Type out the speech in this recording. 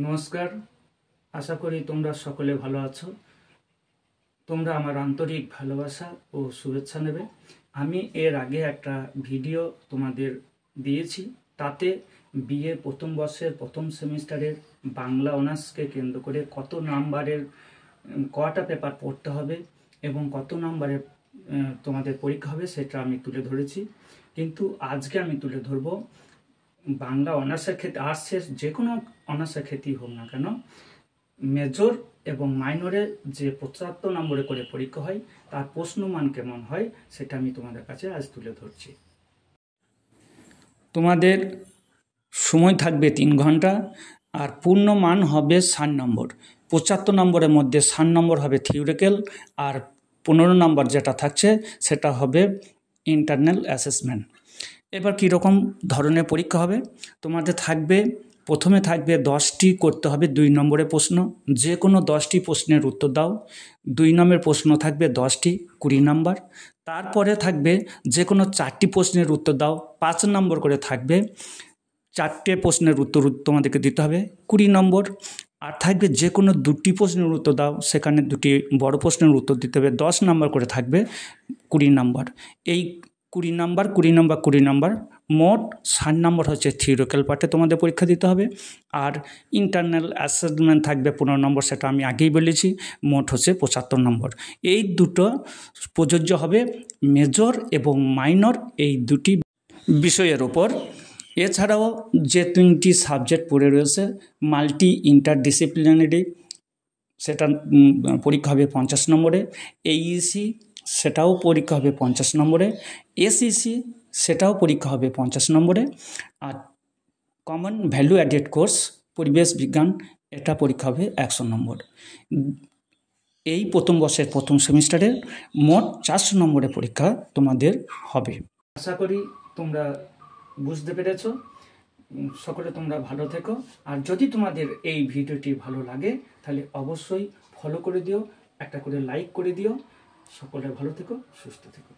নমস্কার। আশা করি তোমরা সকলে ভালো আছো। তোমরা আমার আন্তরিক ভালোবাসা ও শুভেচ্ছা নেবে। আমি এর আগে একটা ভিডিও তোমাদের দিয়েছি, তাতে বিএ প্রথম বর্ষের প্রথম সেমিস্টারের বাংলা অনার্সকে কেন্দ্র করে কত নাম্বারের কটা পেপার পড়তে হবে এবং কত নাম্বারের তোমাদের পরীক্ষা হবে সেটা আমি তুলে ধরেছি। কিন্তু আজকে আমি তুলে ধরব বাংলা অনার্সের ক্ষেত্রে, আর্টসের যে কোনো অনার্সের ক্ষেত্রেই হোক না কেন, মেজর এবং মাইনরে যে 75 নম্বরে করে পরীক্ষা হয় তার প্রশ্নমান কেমন হয় সেটা আমি তোমাদের কাছে আজ তুলে ধরছি। তোমাদের সময় থাকবে 3 ঘন্টা আর পূর্ণ মান হবে 60 নম্বর। 75 নম্বরের মধ্যে 60 নম্বর হবে থিওরিক্যাল আর 15 নম্বর যেটা থাকছে সেটা হবে ইন্টারনাল অ্যাসেসমেন্ট। এবার কীরকম ধরনের পরীক্ষা হবে, তোমাদের থাকবে প্রথমে থাকবে 10টি করতে হবে 2 নম্বরের প্রশ্ন, যে কোনো 10টি প্রশ্নের উত্তর দাও। 2 নম্বরের প্রশ্ন থাকবে 10টি, 20 নম্বর। তারপরে থাকবে যে কোনো 4টি প্রশ্নের উত্তর দাও, 5 নম্বর করে থাকবে। 4টে প্রশ্নের উত্তর তোমাদেরকে দিতে হবে, 20 নম্বর। আর থাকবে যে কোনো 2টি প্রশ্নের উত্তর দাও, সেখানে 2টি বড় প্রশ্নের উত্তর দিতে হবে, 10 নম্বর করে থাকবে, 20 নম্বর। এই 20 নম্বর 20 নম্বর 20 নম্বর মোট 60 নম্বর হচ্ছে থিওরিক্যাল পার্টে তোমাদের পরীক্ষা দিতে হবে। আর ইন্টারনাল অ্যাসেসমেন্ট থাকবে 15 নম্বর, সেটা আমি আগেই বলেছি, মোট হচ্ছে 75 নম্বর। এই দুটো প্রযোজ্য হবে মেজর এবং মাইনর এই দুটি বিষয়ের ওপর। এছাড়াও যে 3টি সাবজেক্ট পড়ে রয়েছে, মাল্টি ইন্টারডিসিপ্লিনারি, সেটা পরীক্ষা হবে 50 নম্বরে। এইইসি সেটাও পরীক্ষা হবে 50 নম্বরে। এসইসি সেটাও পরীক্ষা হবে 50 নম্বরে। আর কমন ভ্যালু অ্যাডেড কোর্স পরিবেশ বিজ্ঞান, এটা পরীক্ষা হবে 100 নম্বর। এই প্রথম বর্ষের প্রথম সেমিস্টারের মোট 400 নম্বরের পরীক্ষা তোমাদের হবে। আশা করি তোমরা বুঝতে পেরেছো। সকলে তোমরা ভালো থেকো। আর যদি তোমাদের এই ভিডিওটি ভালো লাগে তাহলে অবশ্যই ফলো করে দিও, একটা করে লাইক করে দিও। সকলে ভালো থেকো, সুস্থ থেকো।